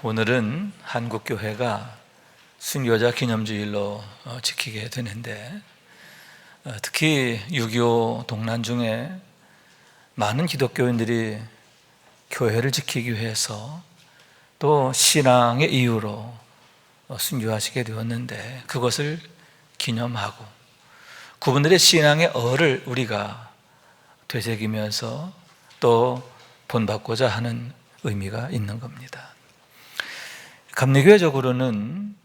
오늘은 한국교회가 순교자 기념주일로 지키게 되는데, 특히 6.25 동란 중에 많은 기독교인들이 교회를 지키기 위해서 또 신앙의 이유로 순교하시게 되었는데, 그것을 기념하고 그분들의 신앙의 얼을 우리가 되새기면서 또 본받고자 하는 의미가 있는 겁니다. 감리교회적으로는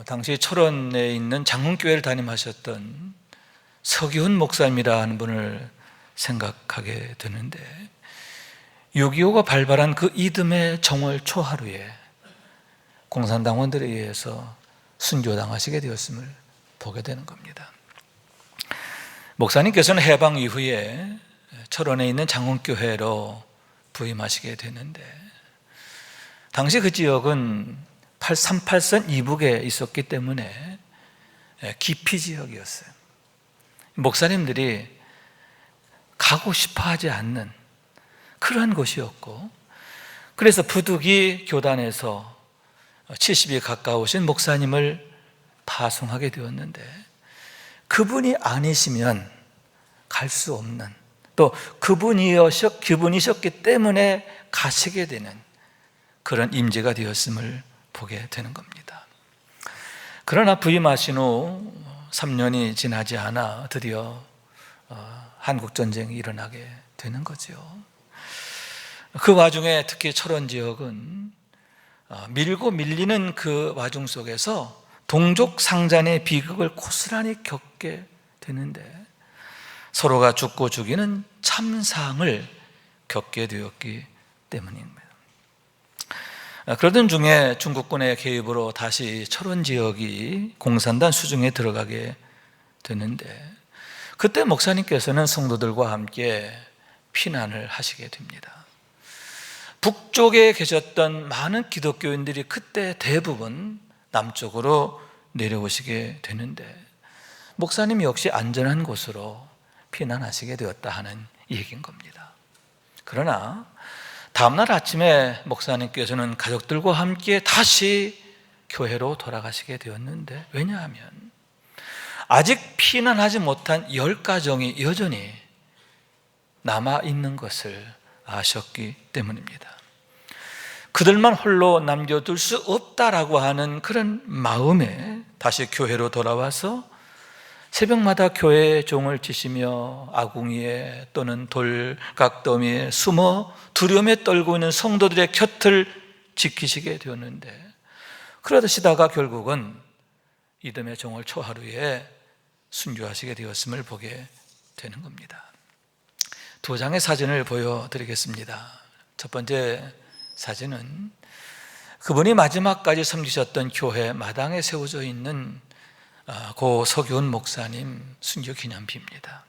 당시 철원에 있는 장흥교회를 담임하셨던 서기훈 목사님이라는 분을 생각하게 되는데, 6.25가 발발한 그 이듬해 정월 초하루에 공산당원들에 의해서 순교당하시게 되었음을 보게 되는 겁니다. 목사님께서는 해방 이후에 철원에 있는 장흥교회로 부임하시게 되는데, 당시 그 지역은 383선 이북에 있었기 때문에 기피 지역이었어요. 목사님들이 가고 싶어 하지 않는 그러한 곳이었고, 그래서 부득이 교단에서 70이 가까우신 목사님을 파송하게 되었는데, 그분이 아니시면 갈 수 없는, 또 그분이셨기 때문에 가시게 되는 그런 임재가 되었음을 보게 되는 겁니다. 그러나 부임하신 후 3년이 지나지 않아 드디어 한국전쟁이 일어나게 되는 거죠. 그 와중에 특히 철원 지역은 밀고 밀리는 그 와중 속에서 동족 상잔의 비극을 고스란히 겪게 되는데, 서로가 죽고 죽이는 참상을 겪게 되었기 때문입니다. 그러던 중에 중국군의 개입으로 다시 철원 지역이 공산당 수중에 들어가게 되는데, 그때 목사님께서는 성도들과 함께 피난을 하시게 됩니다. 북쪽에 계셨던 많은 기독교인들이 그때 대부분 남쪽으로 내려오시게 되는데, 목사님 역시 안전한 곳으로 피난하시게 되었다 하는 얘기인 겁니다. 그러나 다음날 아침에 목사님께서는 가족들과 함께 다시 교회로 돌아가시게 되었는데, 왜냐하면 아직 피난하지 못한 10가정이 여전히 남아있는 것을 아셨기 때문입니다. 그들만 홀로 남겨둘 수 없다라고 하는 그런 마음에 다시 교회로 돌아와서 새벽마다 교회의 종을 치시며 아궁이에 또는 돌각더미에 숨어 두려움에 떨고 있는 성도들의 곁을 지키시게 되었는데, 그러시다가 결국은 이듬해 정월 초하루에 순교하시게 되었음을 보게 되는 겁니다. 2장의 사진을 보여드리겠습니다. 첫 번째 사진은 그분이 마지막까지 섬기셨던 교회 마당에 세워져 있는 고 서기훈 목사님 순교 기념비입니다.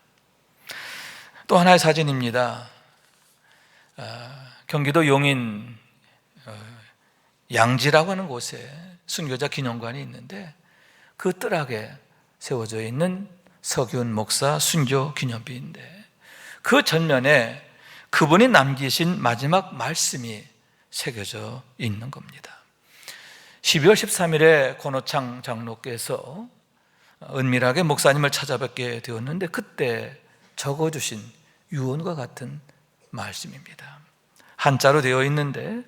또 하나의 사진입니다. 경기도 용인 양지라고 하는 곳에 순교자 기념관이 있는데, 그 뜰하게 세워져 있는 서기훈 목사 순교 기념비인데, 그 전면에 그분이 남기신 마지막 말씀이 새겨져 있는 겁니다. 12월 13일에 권호창 장로께서 은밀하게 목사님을 찾아뵙게 되었는데, 그때 적어주신 유언과 같은 말씀입니다. 한자로 되어 있는데,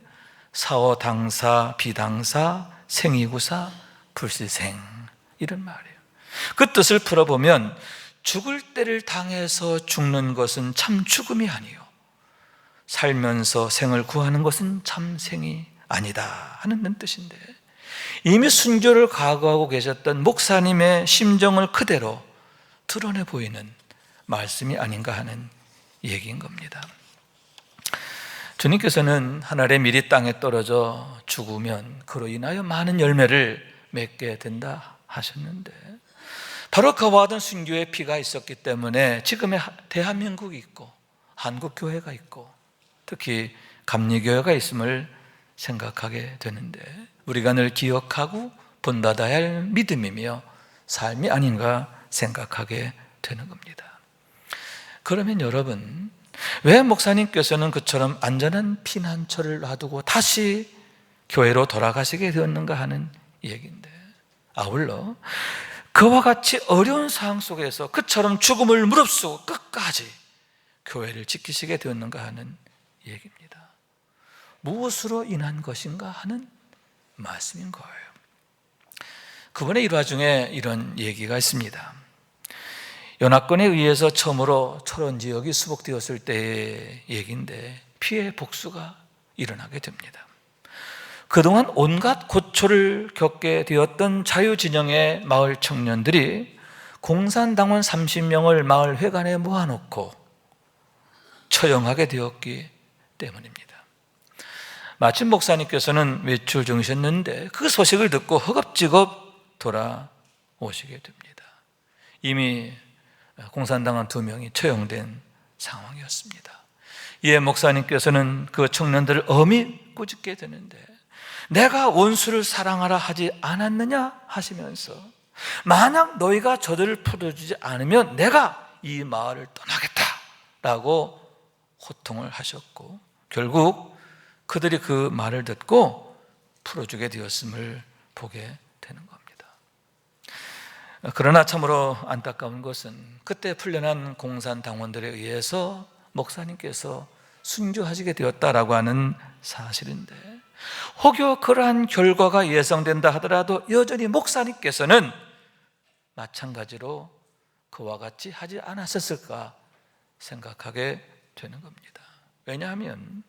사어 당사 비당사 생이구사 불시생, 이런 말이에요. 그 뜻을 풀어보면 죽을 때를 당해서 죽는 것은 참 죽음이 아니요, 살면서 생을 구하는 것은 참 생이 아니다 하는 뜻인데, 이미 순교를 각오하고 계셨던 목사님의 심정을 그대로 드러내 보이는 말씀이 아닌가 하는 얘기인 겁니다. 주님께서는 하늘의 밀이 땅에 떨어져 죽으면 그로 인하여 많은 열매를 맺게 된다 하셨는데, 바로 그와 같은 순교의 피가 있었기 때문에 지금의 대한민국이 있고 한국교회가 있고 특히 감리교회가 있음을 생각하게 되는데, 우리가 늘 기억하고 본받아야 할 믿음이며 삶이 아닌가 생각하게 되는 겁니다. 그러면 여러분, 왜 목사님께서는 그처럼 안전한 피난처를 놔두고 다시 교회로 돌아가시게 되었는가 하는 얘기인데, 아울러 그와 같이 어려운 상황 속에서 그처럼 죽음을 무릅쓰고 끝까지 교회를 지키시게 되었는가 하는 얘기입니다. 무엇으로 인한 것인가 하는 말씀인 거예요. 그분의 일화 중에 이런 얘기가 있습니다. 연합군에 의해서 처음으로 초론 지역이 수복되었을 때의 얘기인데, 피해 복수가 일어나게 됩니다. 그동안 온갖 고초를 겪게 되었던 자유진영의 마을 청년들이 공산당원 30명을 마을 회관에 모아놓고 처형하게 되었기 때문입니다. 마침 목사님께서는 외출 중이셨는데 그 소식을 듣고 허겁지겁 돌아오시게 됩니다. 이미 공산당원 2명이 처형된 상황이었습니다. 이에 목사님께서는 그 청년들을 엄히 꾸짖게 되는데, 내가 원수를 사랑하라 하지 않았느냐 하시면서, 만약 너희가 저들을 풀어주지 않으면 내가 이 마을을 떠나겠다라고 호통을 하셨고, 결국 그들이 그 말을 듣고 풀어주게 되었음을 보게 되는 겁니다. 그러나 참으로 안타까운 것은 그때 풀려난 공산당원들에 의해서 목사님께서 순교하시게 되었다라고 하는 사실인데, 혹여 그러한 결과가 예상된다 하더라도 여전히 목사님께서는 마찬가지로 그와 같이 하지 않았을까 생각하게 되는 겁니다. 왜냐하면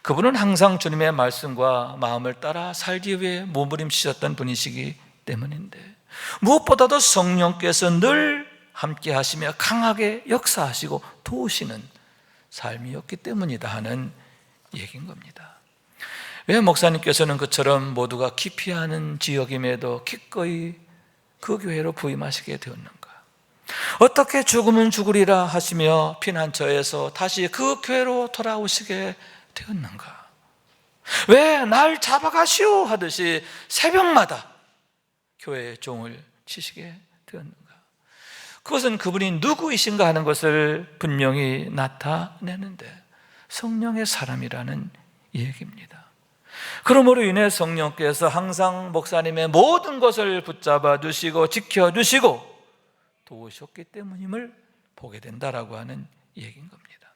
그분은 항상 주님의 말씀과 마음을 따라 살기 위해 몸부림치셨던 분이시기 때문인데, 무엇보다도 성령께서 늘 함께 하시며 강하게 역사하시고 도우시는 삶이었기 때문이다 하는 얘기인 겁니다. 왜 목사님께서는 그처럼 모두가 기피하는 지역임에도 기꺼이 그 교회로 부임하시게 되었는가? 어떻게 죽으면 죽으리라 하시며 피난처에서 다시 그 교회로 돌아오시게 되었는가? 왜 날 잡아가시오 하듯이 새벽마다 교회의 종을 치시게 되었는가? 그것은 그분이 누구이신가 하는 것을 분명히 나타내는데, 성령의 사람이라는 얘기입니다. 그러므로 인해 성령께서 항상 목사님의 모든 것을 붙잡아 주시고 지켜주시고 도우셨기 때문임을 보게 된다라고 하는 얘기인 겁니다.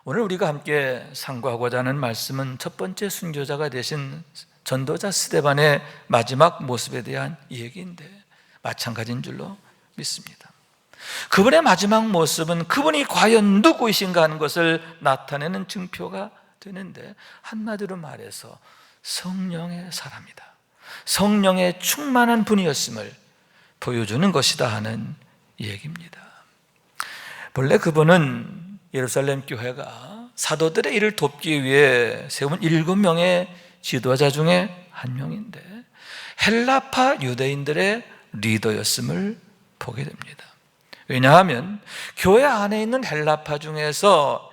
오늘 우리가 함께 상고하고자 하는 말씀은 첫 번째 순교자가 되신 전도자 스데반의 마지막 모습에 대한 얘기인데, 마찬가지인 줄로 믿습니다. 그분의 마지막 모습은 그분이 과연 누구이신가 하는 것을 나타내는 증표가 되는데, 한마디로 말해서 성령의 사람이다, 성령의 충만한 분이었음을 보여주는 것이다 하는 얘기입니다. 본래 그분은 예루살렘 교회가 사도들의 일을 돕기 위해 세운 7명의 지도자 중에 한 명인데, 헬라파 유대인들의 리더였음을 보게 됩니다. 왜냐하면 교회 안에 있는 헬라파 중에서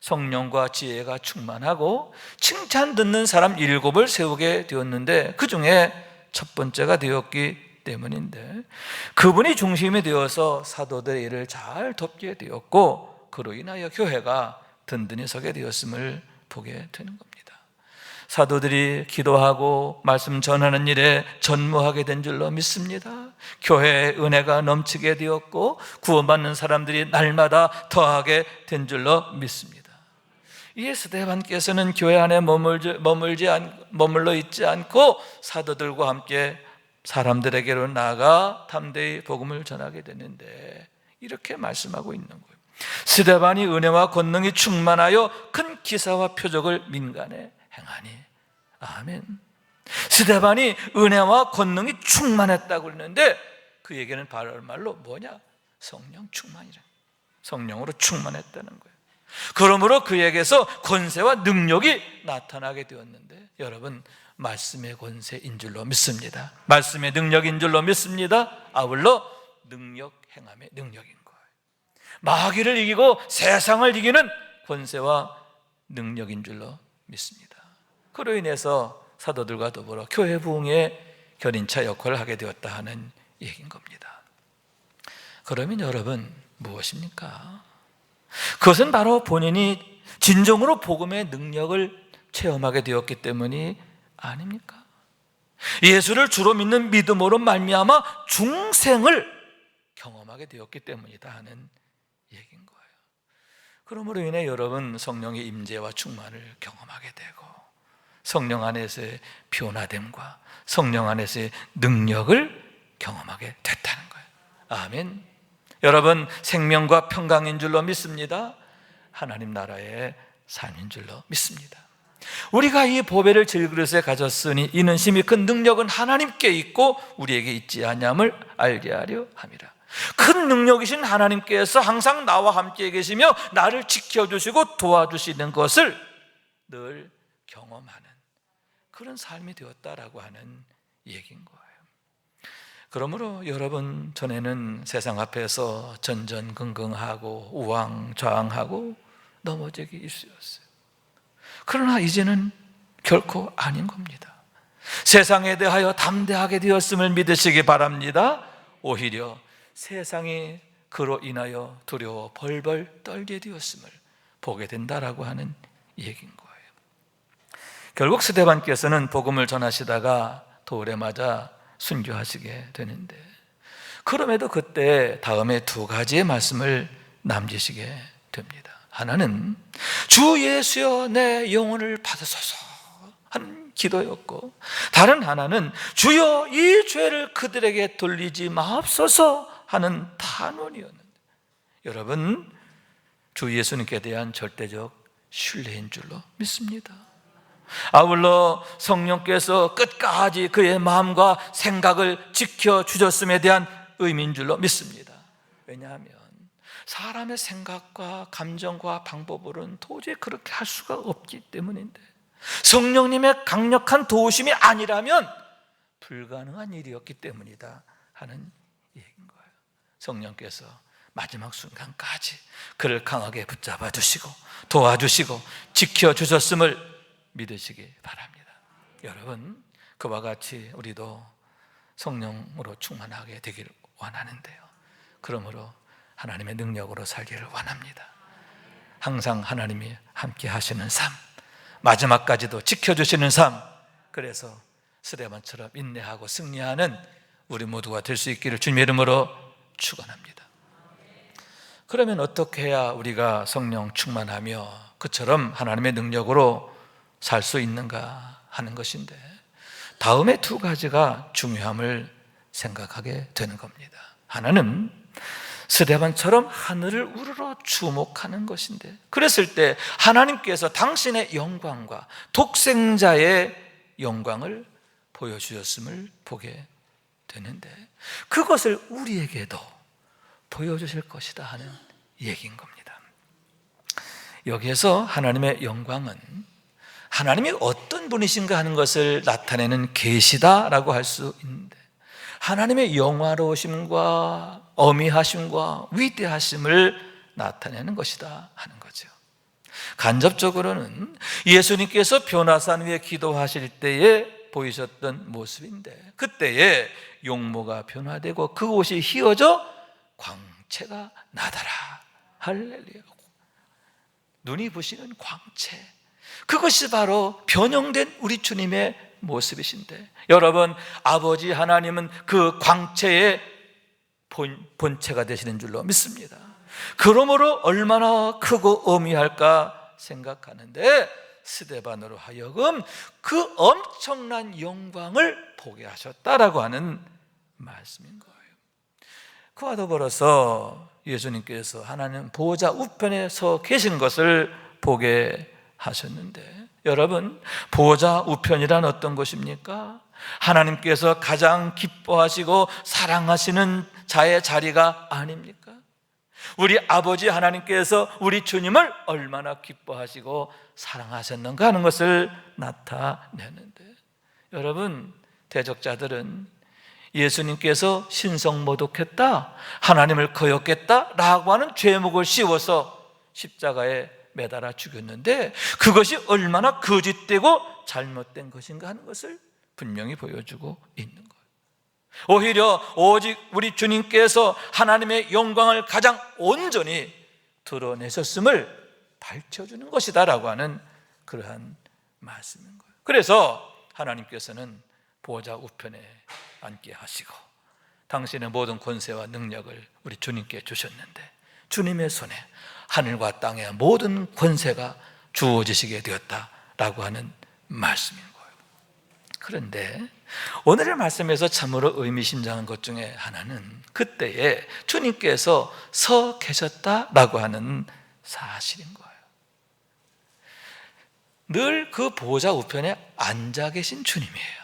성령과 지혜가 충만하고 칭찬 듣는 사람 7을 세우게 되었는데, 그 중에 첫 번째가 되었기 때문인데, 그분이 중심이 되어서 사도들의 일을 잘 돕게 되었고, 그로 인하여 교회가 든든히 서게 되었음을 보게 되는 겁니다. 사도들이 기도하고 말씀 전하는 일에 전무하게 된 줄로 믿습니다. 교회의 은혜가 넘치게 되었고 구원받는 사람들이 날마다 더하게 된 줄로 믿습니다. 이에 스데반께서는 교회 안에 머물러 있지 않고 사도들과 함께 사람들에게로 나아가 담대히 복음을 전하게 되는데, 이렇게 말씀하고 있는 거예요. 스데반이 은혜와 권능이 충만하여 큰 기사와 표적을 민간에 행하니. 아멘. 스데반이 은혜와 권능이 충만했다고 그러는데, 그 얘기는 바로 말로 뭐냐? 성령 충만이라. 성령으로 충만했다는 거예요. 그러므로 그에게서 권세와 능력이 나타나게 되었는데, 여러분, 말씀의 권세인 줄로 믿습니다. 말씀의 능력인 줄로 믿습니다. 아울러 능력 행함의 능력인 거예요. 마귀를 이기고 세상을 이기는 권세와 능력인 줄로 믿습니다. 그로 인해서 사도들과 더불어 교회 부흥의 견인차 역할을 하게 되었다 하는 얘기인 겁니다. 그러면 여러분, 무엇입니까? 그것은 바로 본인이 진정으로 복음의 능력을 체험하게 되었기 때문이 아닙니까? 예수를 주로 믿는 믿음으로 말미암아 중생을 경험하게 되었기 때문이다 하는 얘기인 거예요. 그러므로 인해 여러분 성령의 임재와 충만을 경험하게 되고 성령 안에서의 변화됨과 성령 안에서의 능력을 경험하게 됐다는 거예요. 아멘. 여러분 생명과 평강인 줄로 믿습니다. 하나님 나라의 삶인 줄로 믿습니다. 우리가 이 보배를 질그릇에 가졌으니 이는 심히 큰 능력은 하나님께 있고 우리에게 있지 아니함을 알게 하려 함이라. 큰 능력이신 하나님께서 항상 나와 함께 계시며 나를 지켜주시고 도와주시는 것을 늘 경험하는 그런 삶이 되었다라고 하는 얘기인 거예요. 그러므로 여러분, 전에는 세상 앞에서 전전긍긍하고 우왕좌왕하고 넘어지기 일쑤였어요. 그러나 이제는 결코 아닌 겁니다. 세상에 대하여 담대하게 되었음을 믿으시기 바랍니다. 오히려 세상이 그로 인하여 두려워 벌벌 떨게 되었음을 보게 된다라고 하는 얘기인 거예요. 결국 스데반께서는 복음을 전하시다가 돌에 맞아 순교하시게 되는데, 그럼에도 그때 다음에 두 가지의 말씀을 남기시게 됩니다. 하나는 주 예수여 내 영혼을 받으소서 하는 기도였고, 다른 하나는 주여 이 죄를 그들에게 돌리지 마옵소서 하는 탄원이었는데, 여러분 주 예수님께 대한 절대적 신뢰인 줄로 믿습니다. 아울러 성령께서 끝까지 그의 마음과 생각을 지켜주셨음에 대한 의미인 줄로 믿습니다. 왜냐하면 사람의 생각과 감정과 방법으로는 도저히 그렇게 할 수가 없기 때문인데, 성령님의 강력한 도우심이 아니라면 불가능한 일이었기 때문이다 하는 얘기인 거예요. 성령께서 마지막 순간까지 그를 강하게 붙잡아 주시고 도와주시고 지켜주셨음을 믿으시기 바랍니다. 여러분, 그와 같이 우리도 성령으로 충만하게 되기를 원하는데요, 그러므로 하나님의 능력으로 살기를 원합니다. 항상 하나님이 함께 하시는 삶, 마지막까지도 지켜주시는 삶, 그래서 스데반처럼 인내하고 승리하는 우리 모두가 될 수 있기를 주님의 이름으로 축원합니다. 그러면 어떻게 해야 우리가 성령 충만하며 그처럼 하나님의 능력으로 살 수 있는가 하는 것인데, 다음에 두 가지가 중요함을 생각하게 되는 겁니다. 하나는 스데반처럼 하늘을 우러러 주목하는 것인데, 그랬을 때 하나님께서 당신의 영광과 독생자의 영광을 보여주셨음을 보게 되는데, 그것을 우리에게도 보여주실 것이다 하는 얘기인 겁니다. 여기에서 하나님의 영광은 하나님이 어떤 분이신가 하는 것을 나타내는 계시다라고 할 수 있는데, 하나님의 영화로우심과 어미하심과 위대하심을 나타내는 것이다 하는 거죠. 간접적으로는 예수님께서 변화산 위에 기도하실 때에 보이셨던 모습인데, 그때에 용모가 변화되고 그 옷이 휘어져 광채가 나더라. 할렐루야. 눈이 부시는 광채, 그것이 바로 변형된 우리 주님의 모습이신데, 여러분, 아버지 하나님은 그 광채의 본체가 되시는 줄로 믿습니다. 그러므로 얼마나 크고 어미할까 생각하는데, 스데반으로 하여금 그 엄청난 영광을 보게 하셨다라고 하는 말씀인 거예요. 그와 더불어서 예수님께서 하나님 보호자 우편에 서 계신 것을 보게 하셨는데, 여러분, 보호자 우편이란 어떤 것입니까? 하나님께서 가장 기뻐하시고 사랑하시는 자의 자리가 아닙니까? 우리 아버지 하나님께서 우리 주님을 얼마나 기뻐하시고 사랑하셨는가 하는 것을 나타내는데, 여러분, 대적자들은 예수님께서 신성모독했다, 하나님을 거역했다라고 하는 죄목을 씌워서 십자가에 매달아 죽였는데, 그것이 얼마나 거짓되고 잘못된 것인가 하는 것을 분명히 보여주고 있는 거예요. 오히려 오직 우리 주님께서 하나님의 영광을 가장 온전히 드러내셨음을 밝혀주는 것이다라고 하는 그러한 말씀인 거예요. 그래서 하나님께서는 보좌 우편에 앉게 하시고 당신의 모든 권세와 능력을 우리 주님께 주셨는데 주님의 손에 하늘과 땅의 모든 권세가 주어지시게 되었다라고 하는 말씀인 거예요. 그런데 오늘의 말씀에서 참으로 의미심장한 것 중에 하나는 그때에 주님께서 서 계셨다라고 하는 사실인 거예요. 늘 그 보좌 우편에 앉아 계신 주님이에요.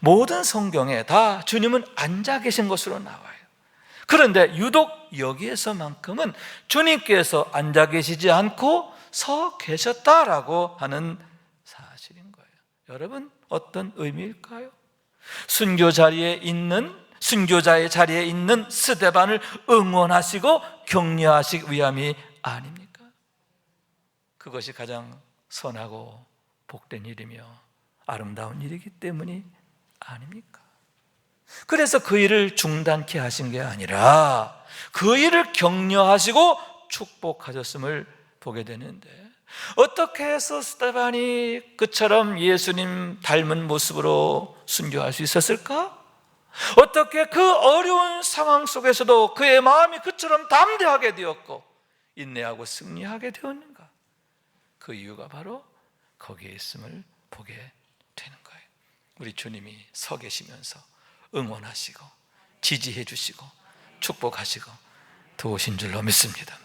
모든 성경에 다 주님은 앉아 계신 것으로 나와요. 그런데 유독 여기에서만큼은 주님께서 앉아 계시지 않고 서 계셨다라고 하는 사실인 거예요. 여러분, 어떤 의미일까요? 순교자의 자리에 있는 스데반을 응원하시고 격려하시기 위함이 아닙니까? 그것이 가장 선하고 복된 일이며 아름다운 일이기 때문이 아닙니까? 그래서 그 일을 중단케 하신 게 아니라 그 일을 격려하시고 축복하셨음을 보게 되는데, 어떻게 해서 스데반이 그처럼 예수님 닮은 모습으로 순교할 수 있었을까? 어떻게 그 어려운 상황 속에서도 그의 마음이 그처럼 담대하게 되었고 인내하고 승리하게 되었는가? 그 이유가 바로 거기에 있음을 보게 되는 거예요. 우리 주님이 서 계시면서 응원하시고 지지해 주시고 축복하시고 도우신 줄로 믿습니다.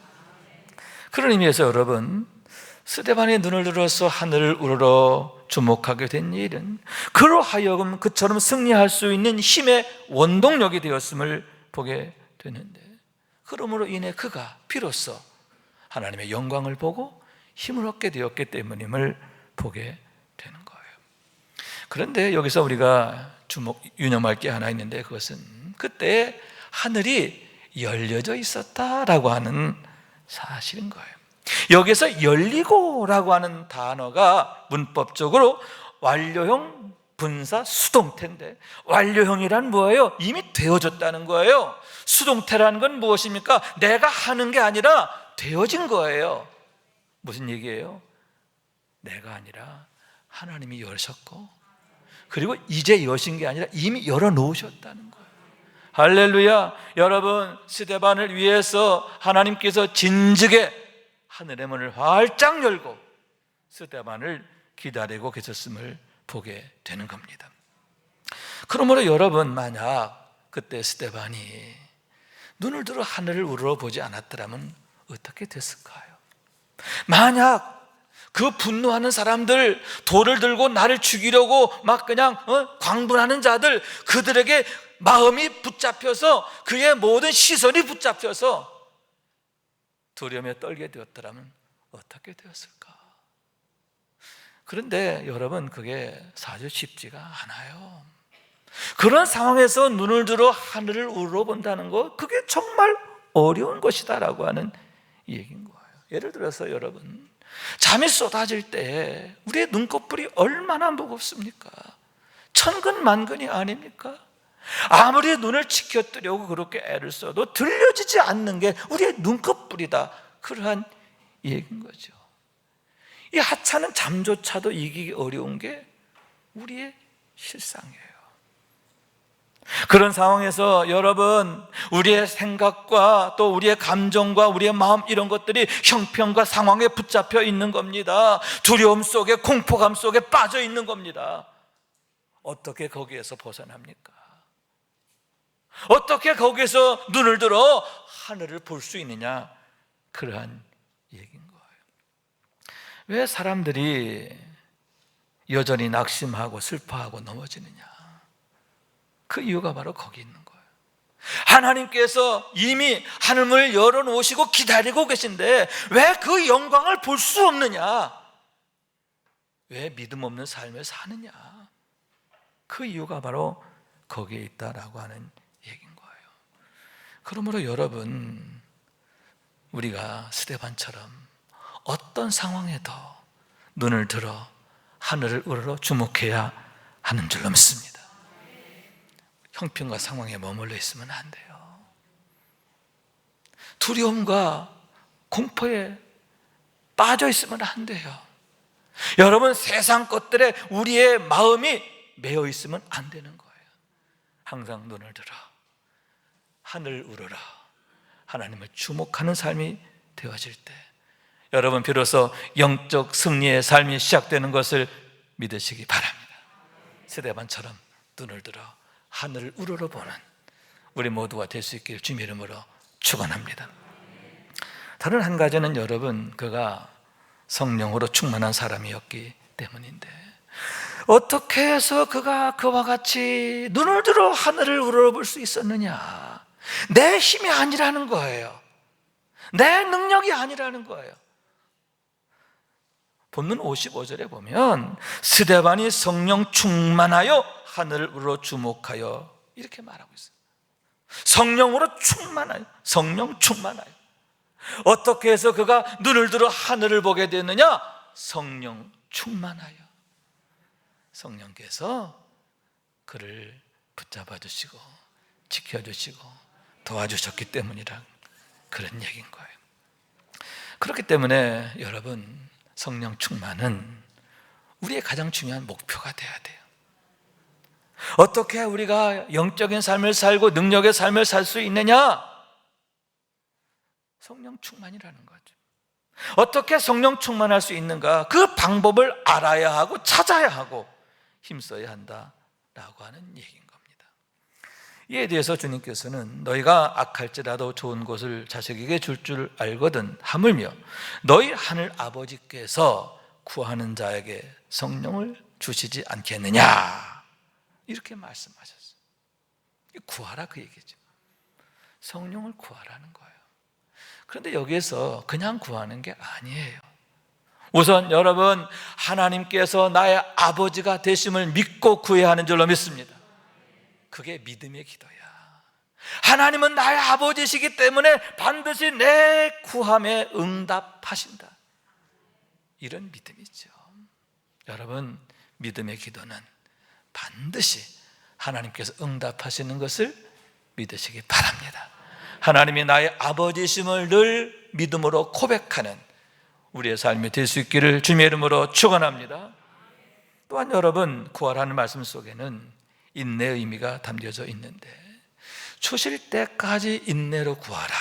그런 의미에서 여러분, 스데반의 눈을 들어서 하늘을 우러러 주목하게 된 일은 그로 하여금 그처럼 승리할 수 있는 힘의 원동력이 되었음을 보게 되는데, 그러므로 인해 그가 비로소 하나님의 영광을 보고 힘을 얻게 되었기 때문임을 보게 되는 거예요. 그런데 여기서 우리가 유념할 게 하나 있는데, 그것은 그때 하늘이 열려져 있었다라고 하는 사실인 거예요. 여기서 열리고라고 하는 단어가 문법적으로 완료형 분사 수동태인데, 완료형이란 뭐예요? 이미 되어졌다는 거예요. 수동태라는 건 무엇입니까? 내가 하는 게 아니라 되어진 거예요. 무슨 얘기예요? 내가 아니라 하나님이 여셨고, 그리고 이제 여신 게 아니라 이미 열어놓으셨다는 거예요. 할렐루야. 여러분, 스데반을 위해서 하나님께서 진즉에 하늘의 문을 활짝 열고 스데반을 기다리고 계셨음을 보게 되는 겁니다. 그러므로 여러분, 만약 그때 스데반이 눈을 들어 하늘을 우러러보지 않았더라면 어떻게 됐을까요? 만약 그 분노하는 사람들, 돌을 들고 나를 죽이려고 막 그냥 광분하는 자들, 그들에게 마음이 붙잡혀서 그의 모든 시선이 붙잡혀서 두려움에 떨게 되었더라면 어떻게 되었을까? 그런데 여러분, 그게 사실 쉽지가 않아요. 그런 상황에서 눈을 들어 하늘을 우러본다는 것, 그게 정말 어려운 것이다라고 하는 얘기인 거예요. 예를 들어서 여러분, 잠이 쏟아질 때 우리의 눈꺼풀이 얼마나 무겁습니까? 천근만근이 아닙니까? 아무리 눈을 치켜뜨려고 그렇게 애를 써도 들려지지 않는 게 우리의 눈꺼풀이다, 그러한 얘기인 거죠. 이 하찮은 잠조차도 이기기 어려운 게 우리의 실상이에요. 그런 상황에서 여러분, 우리의 생각과 또 우리의 감정과 우리의 마음, 이런 것들이 형편과 상황에 붙잡혀 있는 겁니다. 두려움 속에, 공포감 속에 빠져 있는 겁니다. 어떻게 거기에서 벗어납니까? 어떻게 거기에서 눈을 들어 하늘을 볼 수 있느냐? 그러한 얘기인 거예요. 왜 사람들이 여전히 낙심하고 슬퍼하고 넘어지느냐? 그 이유가 바로 거기 있는 거예요. 하나님께서 이미 하늘을 열어놓으시고 기다리고 계신데 왜 그 영광을 볼 수 없느냐? 왜 믿음 없는 삶을 사느냐? 그 이유가 바로 거기에 있다라고 하는 얘기인 거예요. 그러므로 여러분, 우리가 스데반처럼 어떤 상황에도 눈을 들어 하늘을 우러러 주목해야 하는 줄로 믿습니다. 형편과 상황에 머물러 있으면 안 돼요. 두려움과 공포에 빠져 있으면 안 돼요. 여러분, 세상 것들에 우리의 마음이 매여 있으면 안 되는 거예요. 항상 눈을 들어 하늘 우러러 하나님을 주목하는 삶이 되어질 때 여러분, 비로소 영적 승리의 삶이 시작되는 것을 믿으시기 바랍니다. 스데반처럼 눈을 들어 하늘을 우러러보는 우리 모두가 될 수 있기를 주님의 이름으로 축원합니다. 다른 한 가지는 여러분, 그가 성령으로 충만한 사람이었기 때문인데, 어떻게 해서 그가 그와 같이 눈을 들어 하늘을 우러러볼 수 있었느냐? 내 힘이 아니라는 거예요. 내 능력이 아니라는 거예요. 본문 55절에 보면 스데반이 성령 충만하여 하늘을 우러러 주목하여 이렇게 말하고 있어요. 성령으로 충만하여, 성령 충만하여. 어떻게 해서 그가 눈을 들어 하늘을 보게 됐느냐? 성령 충만하여. 성령께서 그를 붙잡아 주시고 지켜주시고 도와주셨기 때문이라 그런 얘기인 거예요. 그렇기 때문에 여러분, 성령 충만은 우리의 가장 중요한 목표가 돼야 돼요. 어떻게 우리가 영적인 삶을 살고 능력의 삶을 살 수 있느냐? 성령 충만이라는 거죠. 어떻게 성령 충만할 수 있는가? 그 방법을 알아야 하고 찾아야 하고 힘써야 한다라고 하는 얘기인 겁니다. 이에 대해서 주님께서는 너희가 악할지라도 좋은 것을 자식에게 줄 알거든 하물며 너희 하늘 아버지께서 구하는 자에게 성령을 주시지 않겠느냐, 이렇게 말씀하셨어요. 구하라, 그 얘기죠. 성령을 구하라는 거예요. 그런데 여기에서 그냥 구하는 게 아니에요. 우선 여러분, 하나님께서 나의 아버지가 되심을 믿고 구해야 하는 줄로 믿습니다. 그게 믿음의 기도야. 하나님은 나의 아버지시기 때문에 반드시 내 구함에 응답하신다, 이런 믿음이죠. 여러분, 믿음의 기도는 반드시 하나님께서 응답하시는 것을 믿으시기 바랍니다. 하나님이 나의 아버지심을 늘 믿음으로 고백하는 우리의 삶이 될 수 있기를 주님의 이름으로 축원합니다. 또한 여러분, 구하라는 말씀 속에는 인내의 의미가 담겨져 있는데, 추실 때까지 인내로 구하라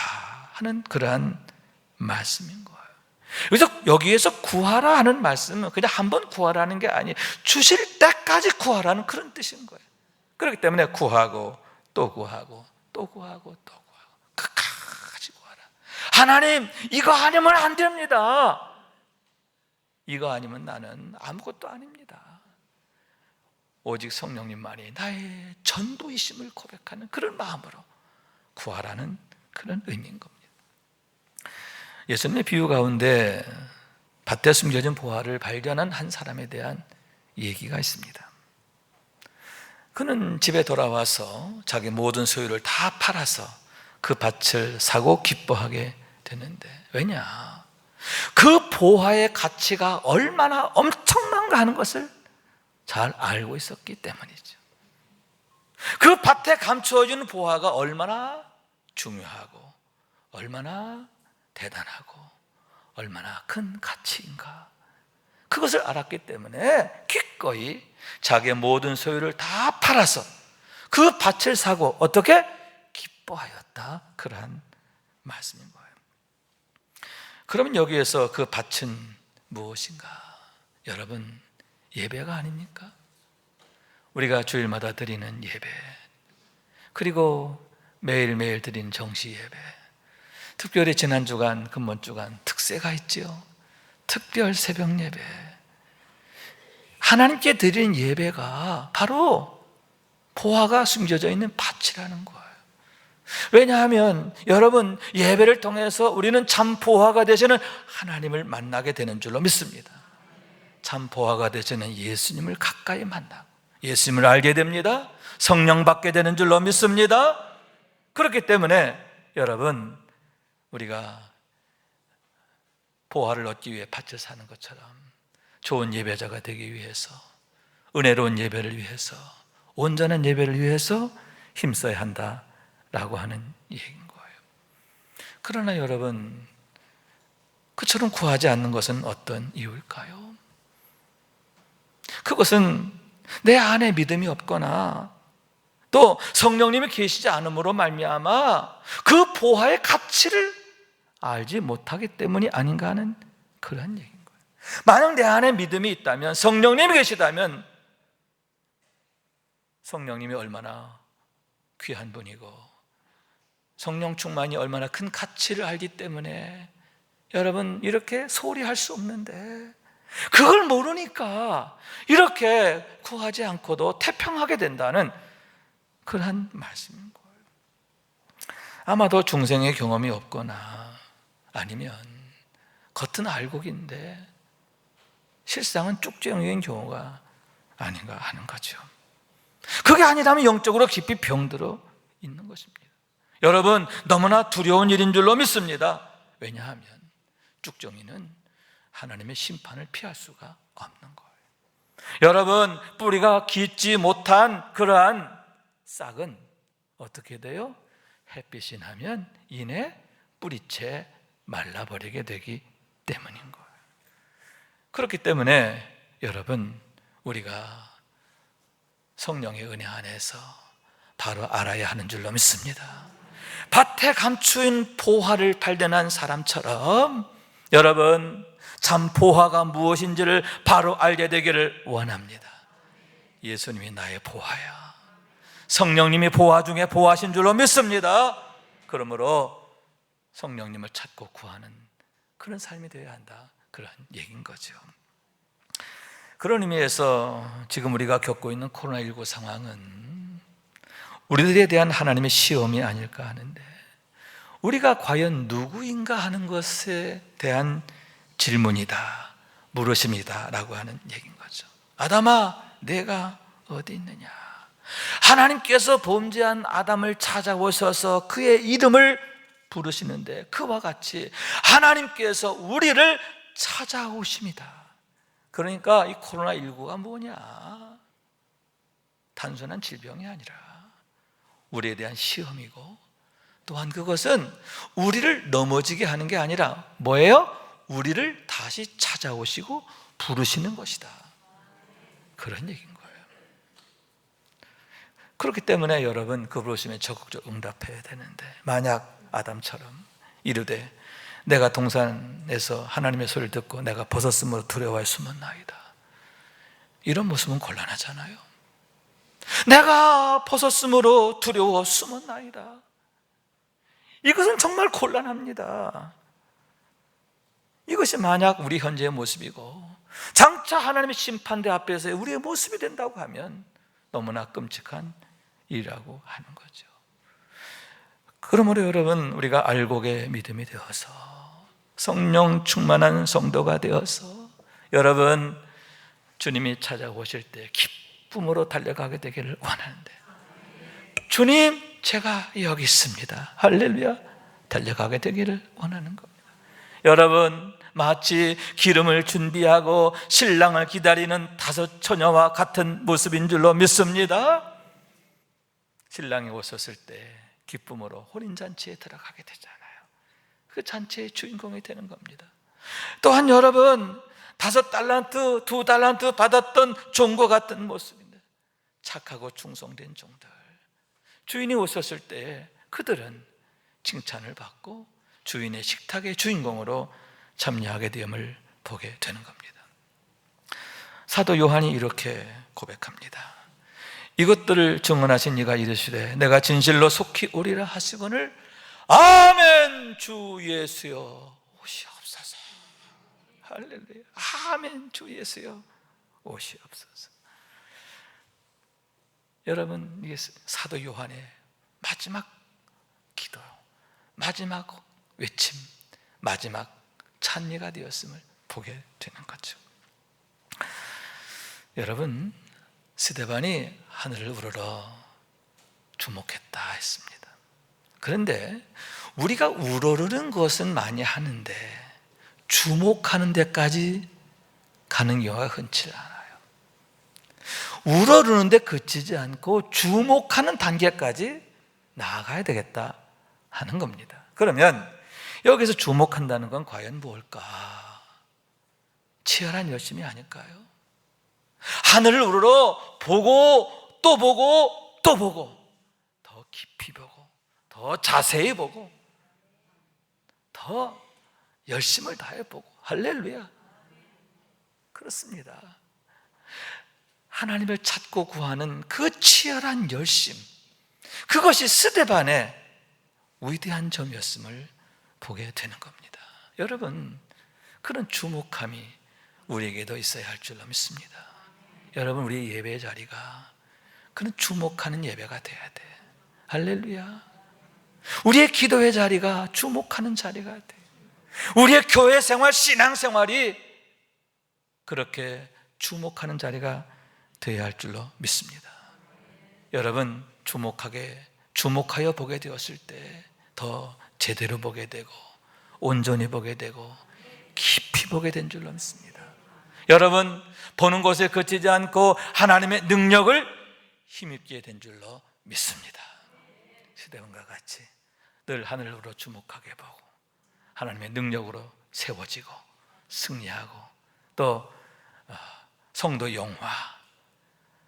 하는 그러한 말씀인 거예요. 그래서 여기에서 구하라 하는 말씀은 그냥 한번 구하라는 게 아니에요. 주실 때까지 구하라는 그런 뜻인 거예요. 그렇기 때문에 구하고 또 구하고 또 구하고 또 구하고 끝까지 구하라. 하나님, 이거 아니면 안 됩니다. 이거 아니면 나는 아무것도 아닙니다. 오직 성령님만이 나의 전부이심을 고백하는 그런 마음으로 구하라는 그런 의미인 겁니다. 예수님의 비유 가운데 밭에 숨겨진 보화를 발견한 한 사람에 대한 얘기가 있습니다. 그는 집에 돌아와서 자기 모든 소유를 다 팔아서 그 밭을 사고 기뻐하게 되는데, 왜냐? 그 보화의 가치가 얼마나 엄청난가 하는 것을 잘 알고 있었기 때문이죠. 그 밭에 감추어진 보화가 얼마나 중요하고 얼마나 대단하고 얼마나 큰 가치인가, 그것을 알았기 때문에 기꺼이 자기의 모든 소유를 다 팔아서 그 밭을 사고 어떻게 기뻐하였다, 그러한 말씀인 거예요. 그러면 여기에서 그 밭은 무엇인가? 여러분, 예배가 아닙니까? 우리가 주일마다 드리는 예배, 그리고 매일매일 드리는 정시 예배, 특별히 지난 주간, 근본 주간 특세가 있죠. 특별 새벽 예배, 하나님께 드리는 예배가 바로 보화가 숨겨져 있는 밭이라는 거예요. 왜냐하면 여러분, 예배를 통해서 우리는 참 보화가 되시는 하나님을 만나게 되는 줄로 믿습니다. 참 보화가 되시는 예수님을 가까이 만나고 예수님을 알게 됩니다. 성령 받게 되는 줄로 믿습니다. 그렇기 때문에 여러분, 우리가 보화를 얻기 위해 밭을 사는 것처럼 좋은 예배자가 되기 위해서, 은혜로운 예배를 위해서, 온전한 예배를 위해서 힘써야 한다라고 하는 얘기인 거예요. 그러나 여러분, 그처럼 구하지 않는 것은 어떤 이유일까요? 그것은 내 안에 믿음이 없거나 또 성령님이 계시지 않음으로 말미암아 그 보화의 가치를 알지 못하기 때문이 아닌가 하는 그런 얘기인 거예요. 만약 내 안에 믿음이 있다면, 성령님이 계시다면, 성령님이 얼마나 귀한 분이고 성령 충만이 얼마나 큰 가치를 알기 때문에 여러분 이렇게 소홀히 할 수 없는데, 그걸 모르니까 이렇게 구하지 않고도 태평하게 된다는 그러한 말씀인 거예요. 아마도 중생의 경험이 없거나 아니면 겉은 알고긴데 실상은 쭉정인 경우가 아닌가 하는 거죠. 그게 아니라면 영적으로 깊이 병들어 있는 것입니다. 여러분, 너무나 두려운 일인 줄로 믿습니다. 왜냐하면 쭉정이는 하나님의 심판을 피할 수가 없는 거예요. 여러분, 뿌리가 깊지 못한 그러한 싹은 어떻게 돼요? 햇빛이 나면 이내 뿌리채 말라버리게 되기 때문인 거예요. 그렇기 때문에 여러분, 우리가 성령의 은혜 안에서 바로 알아야 하는 줄로 믿습니다. 밭에 감추인 보화를 발견한 사람처럼 여러분, 참 보화가 무엇인지를 바로 알게 되기를 원합니다. 예수님이 나의 보화야, 성령님이 보화 중에 보화신 줄로 믿습니다. 그러므로 성령님을 찾고 구하는 그런 삶이 되어야 한다, 그런 얘기인 거죠. 그런 의미에서 지금 우리가 겪고 있는 코로나19 상황은 우리들에 대한 하나님의 시험이 아닐까 하는데, 우리가 과연 누구인가 하는 것에 대한 질문이다, 물으심이다 라고 하는 얘기인 거죠. 아담아, 내가 어디 있느냐? 하나님께서 범죄한 아담을 찾아오셔서 그의 이름을 부르시는데, 그와 같이 하나님께서 우리를 찾아오십니다. 그러니까 이 코로나19가 뭐냐? 단순한 질병이 아니라 우리에 대한 시험이고, 또한 그것은 우리를 넘어지게 하는 게 아니라 뭐예요? 우리를 다시 찾아오시고 부르시는 것이다, 그런 얘기인 거예요. 그렇기 때문에 여러분, 그 부르심에 적극적으로 응답해야 되는데, 만약 아담처럼 이르되 내가 동산에서 하나님의 소리를 듣고 내가 벗었으므로 두려워하여 숨었나이다, 이런 모습은 곤란하잖아요. 내가 벗었으므로 두려워 숨었나이다, 이것은 정말 곤란합니다. 이것이 만약 우리 현재의 모습이고 장차 하나님의 심판대 앞에서의 우리의 모습이 된다고 하면 너무나 끔찍한 일이라고 하는 거죠. 그러므로 여러분, 우리가 알곡의 믿음이 되어서 성령 충만한 성도가 되어서 여러분, 주님이 찾아오실 때 기쁨으로 달려가게 되기를 원하는데, 주님, 제가 여기 있습니다, 할렐루야, 달려가게 되기를 원하는 겁니다. 여러분, 마치 기름을 준비하고 신랑을 기다리는 5 처녀와 같은 모습인 줄로 믿습니다. 신랑이 오셨을 때 기쁨으로 혼인잔치에 들어가게 되잖아요. 그 잔치의 주인공이 되는 겁니다. 또한 여러분, 5달란트, 2달란트 받았던 종과 같은 모습인데, 착하고 충성된 종들, 주인이 오셨을 때 그들은 칭찬을 받고 주인의 식탁의 주인공으로 참여하게 됨을 보게 되는 겁니다. 사도 요한이 이렇게 고백합니다. 이것들을 증언하신 이가 이르시되 내가 진실로 속히 오리라 하시거늘 아멘. 주 예수여 오시옵소서. 할렐루야. 아멘. 주 예수여 오시옵소서. 여러분, 이게 사도 요한의 마지막 기도, 마지막 외침, 마지막 찬미가 되었음을 보게 되는 거죠. 여러분, 스데반이 하늘을 우러러 주목했다 했습니다. 그런데 우리가 우러르는 것은 많이 하는데 주목하는 데까지 가는 경우가 흔치 않아요. 우러르는데 그치지 않고 주목하는 단계까지 나아가야 되겠다 하는 겁니다. 그러면 여기서 주목한다는 건 과연 뭘까? 치열한 열심이 아닐까요? 하늘을 우러러 보고 또 보고 또 보고, 더 깊이 보고 더 자세히 보고 더 열심을 다해 보고. 할렐루야. 그렇습니다. 하나님을 찾고 구하는 그 치열한 열심, 그것이 스데반의 위대한 점이었음을 보게 되는 겁니다. 여러분, 그런 주목함이 우리에게도 있어야 할 줄로 믿습니다. 여러분, 우리의 예배 자리가 그런 주목하는 예배가 돼야 돼. 할렐루야. 우리의 기도의 자리가 주목하는 자리가 돼. 우리의 교회 생활, 신앙 생활이 그렇게 주목하는 자리가 되어야 할 줄로 믿습니다. 여러분, 주목하여 보게 되었을 때 더 제대로 보게 되고 온전히 보게 되고 깊이 보게 된 줄로 믿습니다. 여러분, 보는 것에 그치지 않고 하나님의 능력을 힘입게 된 줄로 믿습니다. 스데반과 같이 늘 하늘으로 주목하게 보고 하나님의 능력으로 세워지고 승리하고, 또 성도 영화,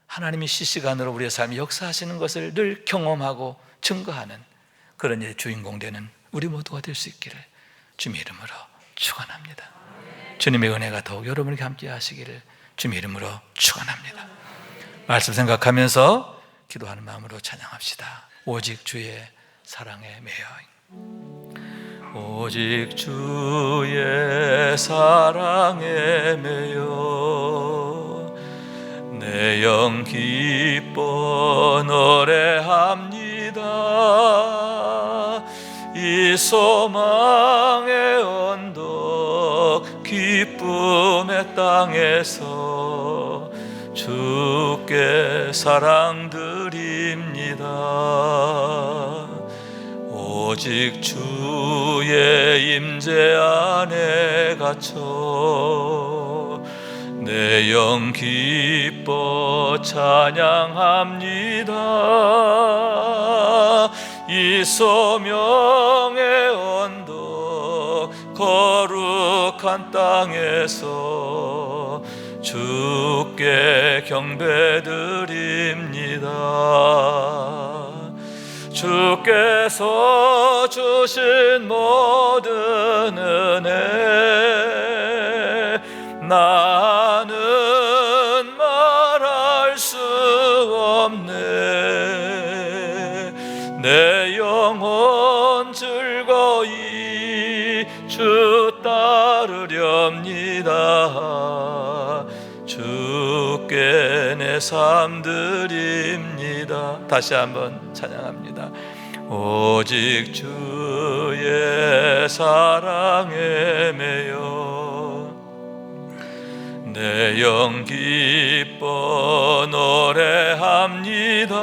하나님이 실시간으로 우리의 삶에 역사하시는 것을 늘 경험하고 증거하는 그런 일의 주인공 되는 우리 모두가 될 수 있기를 주님의 이름으로 축원합니다. 주님의 은혜가 더욱 여러분에게 함께 하시기를 주님의 이름으로 축원합니다. 말씀 생각하면서 기도하는 마음으로 찬양합시다. 오직 주의 사랑에 매여. 오직 주의 사랑에 매여 내 영 기뻐 노래합니다. 이 소망의 언덕 기쁨의 땅에서 주께 사랑 드립니다. 오직 주의 임재 안에 갇혀 내 영 기뻐 찬양합니다. 이 소명의 언덕 거룩한 땅에서 주께 경배드립니다. 주께서 주신 모든 은혜 나는 말할 수 없네. 내 영혼 즐거이 주 따르렵니다. 주께 내 삶 드립니다. 다시 한번 찬양합니다. 오직 주의 사랑에 매여 내 영 기뻐 노래합니다.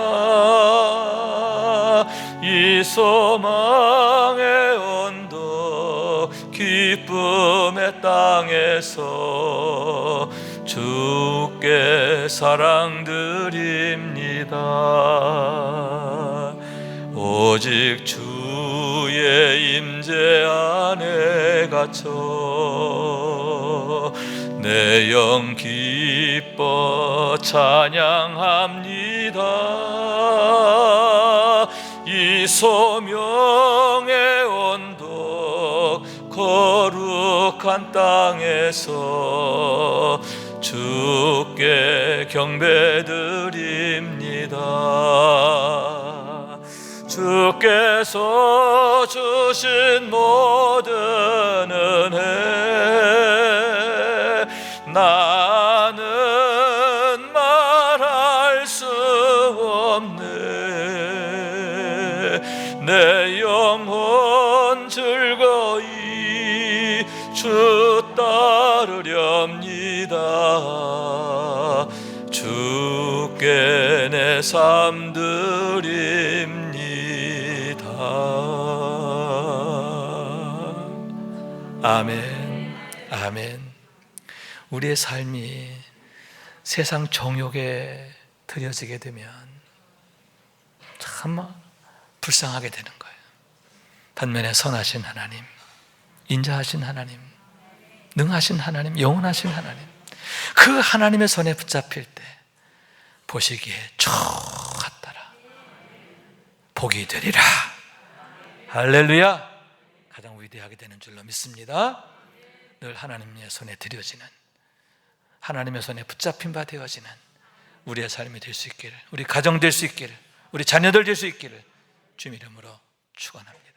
이 소망의 언덕 기쁨의 땅에서 주께 사랑 드립니다. 오직 주의 임재 안에 갇혀 내 영 기뻐 찬양합니다. 이 소명의 언덕 거룩한 땅에서 주께 경배드립니다. 주께서 주신 모든 은혜 나는 말할 수 없네. 내 영혼 즐거이 주 따르렵니다. 주께 내 삶 드립니다. 아멘, 아멘. 우리의 삶이 세상 정욕에 들여지게 되면 참 불쌍하게 되는 거예요. 반면에 선하신 하나님, 인자하신 하나님, 능하신 하나님, 영원하신 하나님, 그 하나님의 손에 붙잡힐 때 보시기에 저 같더라 복이 되리라. 할렐루야. 가장 위대하게 되는 줄로 믿습니다. 늘 하나님의 손에 드려지는, 하나님의 손에 붙잡힌 바 되어지는 우리의 삶이 될 수 있기를, 우리 가정 될 수 있기를, 우리 자녀들 될 수 있기를 주님 이름으로 축원합니다.